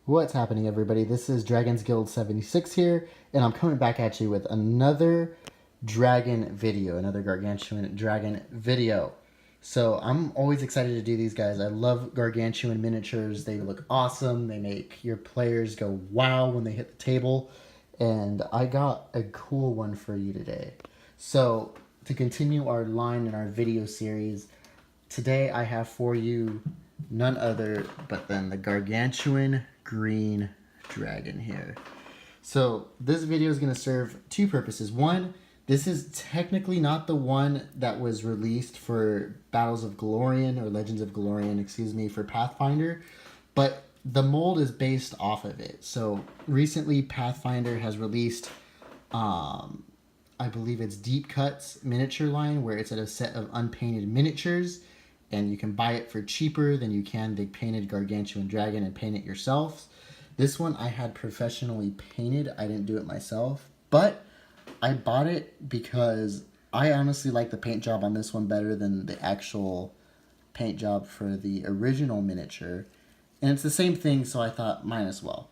What's happening, everybody? This is Dragons Guild 76 here, and I'm coming back at you with another dragon video, another Gargantuan dragon video. So I'm always excited to do these guys. I love Gargantuan miniatures. They look awesome. They make your players go wow when they hit the table. And I got a cool one for you today. So to continue our line in our video series, today I have for you none other but then the Gargantuan green dragon here. So this video is going to serve two purposes. One, this is technically not the one that was released for Battles of Golarion, or Legends of Golarion, excuse me, for Pathfinder, but the mold is based off of it. So recently Pathfinder has released I believe it's Deep Cuts miniature line, where it's at a set of unpainted miniatures, and you can buy it for cheaper than you can the painted Gargantuan dragon and paint it yourselves. This one I had professionally painted. I didn't do it myself, but I bought it because I honestly like the paint job on this one better than the actual paint job for the original miniature. And it's the same thing, so I thought might as well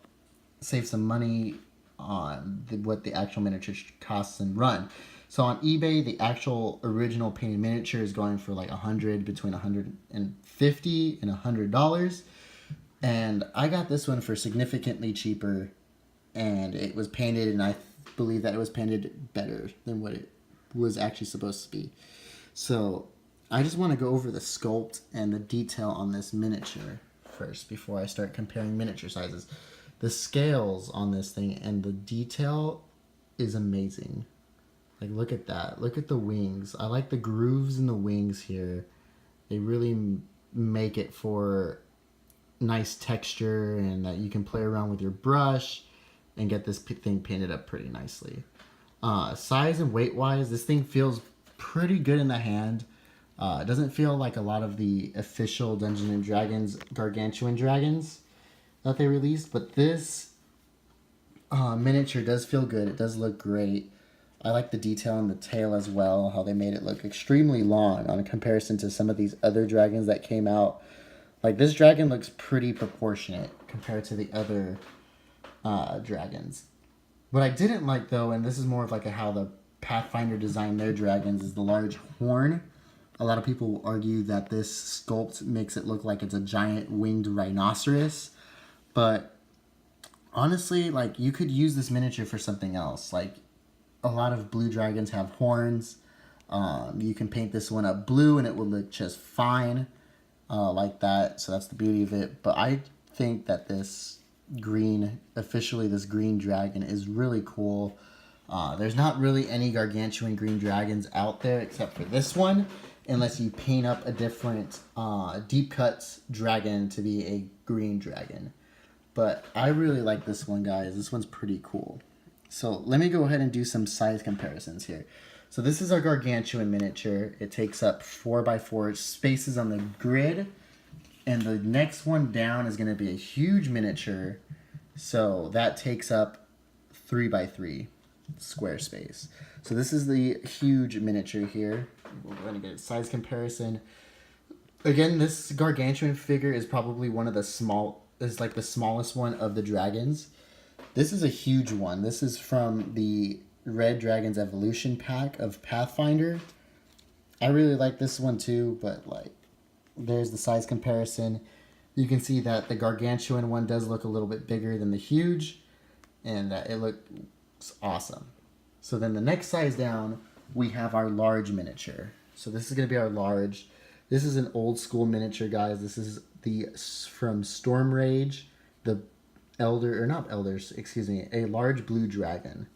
save some money on what the actual miniature costs and run. So on eBay, the actual original painted miniature is going for like between $150 and $100. And I got this one for significantly cheaper, and it was painted, and I believe that it was painted better than what it was actually supposed to be. So I just want to go over the sculpt and the detail on this miniature first before I start comparing miniature sizes. The scales on this thing and the detail is amazing. Like, look at that. Look at the wings. I like the grooves in the wings here. They really make it for nice texture, and that you can play around with your brush and get this thing painted up pretty nicely. Size and weight wise, this thing feels pretty good in the hand. It doesn't feel like a lot of the official Dungeons & Dragons Gargantuan dragons that they released, but this miniature does feel good. It does look great. I like the detail in the tail as well, how they made it look extremely long on a comparison to some of these other dragons that came out. Like, this dragon looks pretty proportionate compared to the other dragons. What I didn't like, though, and this is more of like how the Pathfinder designed their dragons, is the large horn. A lot of people argue that this sculpt makes it look like it's a giant winged rhinoceros, but honestly, like, you could use this miniature for something else. Like, a lot of blue dragons have horns. You can paint this one up blue and it will look just fine like that. So that's the beauty of it. But I think that this green, officially this green dragon, is really cool. There's not really any Gargantuan green dragons out there except for this one, unless you paint up a different Deep Cuts dragon to be a green dragon. But I really like this one, guys. This one's pretty cool. So let me go ahead and do some size comparisons here. So this is our Gargantuan miniature. It takes up 4x4 spaces on the grid. And the next one down is going to be a huge miniature. So that takes up 3x3 square space. So this is the huge miniature here. We're going to get a size comparison. Again, this Gargantuan figure is probably one of the the smallest one of the dragons. This is a huge one. This is from the Red Dragon's Evolution pack of Pathfinder. I really like this one too, but like, there's the size comparison. You can see that the Gargantuan one does look a little bit bigger than the huge, and it looks awesome. So then the next size down, we have our large miniature. So this is going to be our large. This is an old school miniature, guys. This is from Storm Rage, the a large blue dragon.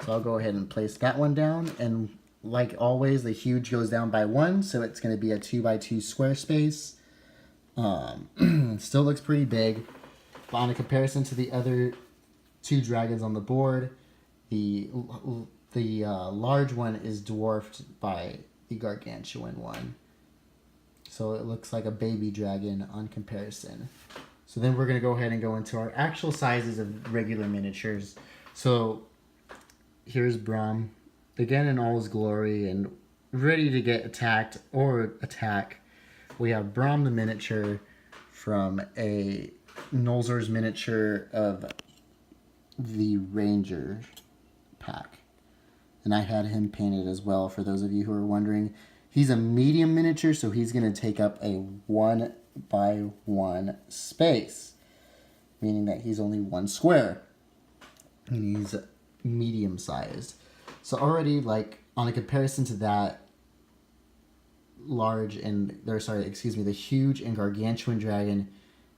So I'll go ahead and place that one down, and like always, the huge goes down by 1, so it's going to be a 2x2 square space. Still looks pretty big, but on a comparison to the other two dragons on the board, the large one is dwarfed by the Gargantuan one. So it looks like a baby dragon on comparison. So then we're going to go ahead and go into our actual sizes of regular miniatures. So here's Braum, again in all his glory and ready to get attacked or attack. We have Braum the miniature from a Nolzur's miniature of the Ranger pack. And I had him painted as well, for those of you who are wondering. He's a medium miniature, so he's going to take up a 1x1 space, meaning that he's only 1 square. And he's medium sized. So already, like, on a comparison to that the huge and gargantuan dragon,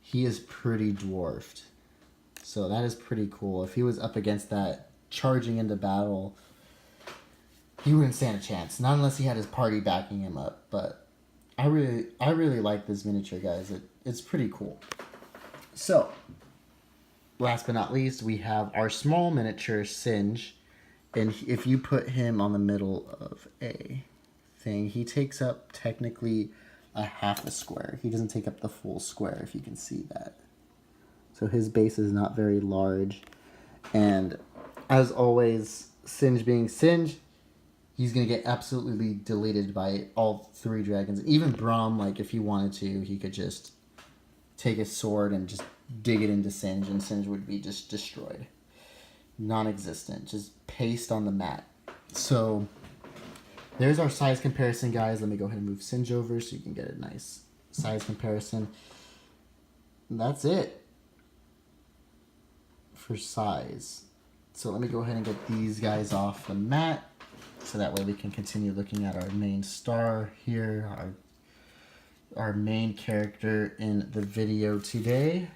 he is pretty dwarfed. So that is pretty cool. If he was up against that, charging into battle, he wouldn't stand a chance. Not unless he had his party backing him up. But I really like this miniature, guys. It's pretty cool. So, last but not least, we have our small miniature Singe. And if you put him on the middle of a thing, he takes up technically a half a square. He doesn't take up the full square, if you can see that. So his base is not very large. And as always, Singe being Singe, he's going to get absolutely deleted by all 3 dragons. Even Braum, like, if he wanted to, he could just take his sword and just dig it into Singe, and Singe would be just destroyed. Non-existent. Just paste on the mat. So, there's our size comparison, guys. Let me go ahead and move Singe over so you can get a nice size comparison. And that's it for size. So let me go ahead and get these guys off the mat, so that way we can continue looking at our main star here, our main character in the video today.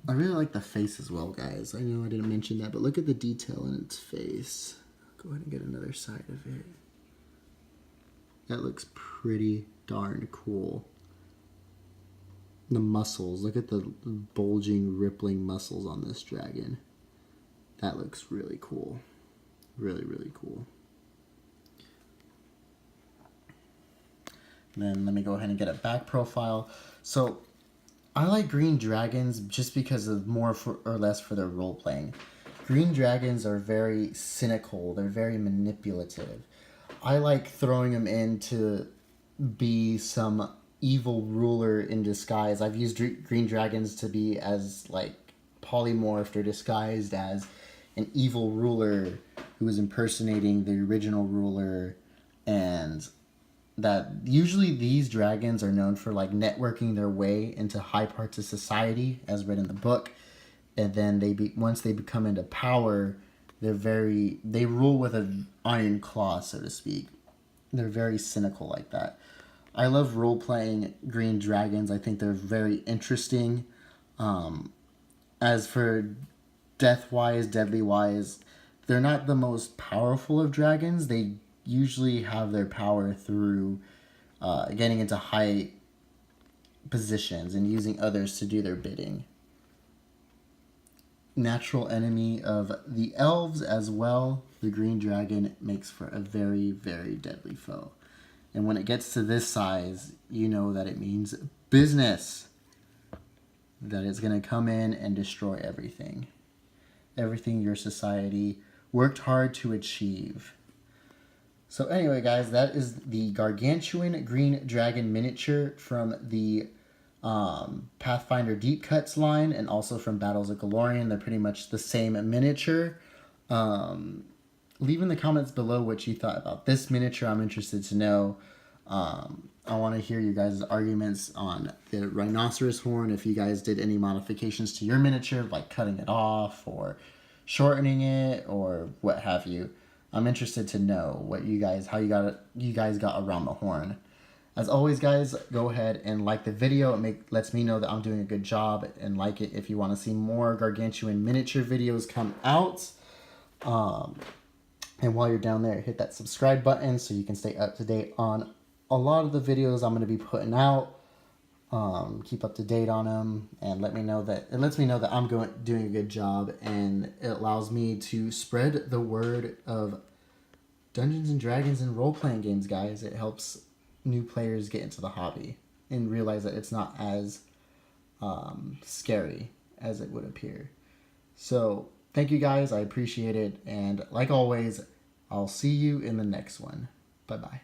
I really like the face as well, guys. I know I didn't mention that, but look at the detail in its face. Go ahead and get another side of it. That looks pretty darn cool. The muscles, look at the bulging, rippling muscles on this dragon. That looks really cool. Really, really cool. Then let me go ahead and get a back profile. So I like green dragons just because of more or less for their role playing. Green dragons are very cynical. They're very manipulative. I like throwing them in to be some evil ruler in disguise. I've used green dragons to be as, like, polymorphed or disguised as an evil ruler who is impersonating the original ruler, and that usually these dragons are known for, like, networking their way into high parts of society, as read in the book, and then once they become into power, they rule with an iron claw, so to speak. They're very cynical like that. I love role-playing green dragons. I think they're very interesting. As for death-wise, deadly-wise, they're not the most powerful of dragons. They usually have their power through getting into high positions and using others to do their bidding. Natural enemy of the elves as well. The green dragon makes for a very, very deadly foe. And when it gets to this size, you know that it means business. That it's going to come in and destroy everything. Everything your society worked hard to achieve. So anyway, guys, that is the Gargantuan Green Dragon miniature from the Pathfinder Deep Cuts line, and also from Battles of Golarion. They're pretty much the same miniature. Leave in the comments below what you thought about this miniature. I'm interested to know. I want to hear you guys' arguments on the rhinoceros horn, if you guys did any modifications to your miniature, like cutting it off or shortening it or what have you. I'm interested to know what you guys got around the horn. As always, guys, go ahead and like the video. It lets me know that I'm doing a good job, and like it if you want to see more Gargantuan miniature videos come out. And while you're down there, hit that subscribe button so you can stay up to date on a lot of the videos I'm going to be putting out. Keep up to date on them, and it lets me know that I'm doing a good job, and it allows me to spread the word of Dungeons and Dragons and role-playing games, guys. It helps new players get into the hobby and realize that it's not as scary as it would appear. So thank you, guys. I appreciate it, and like always, I'll see you in the next one. Bye-bye.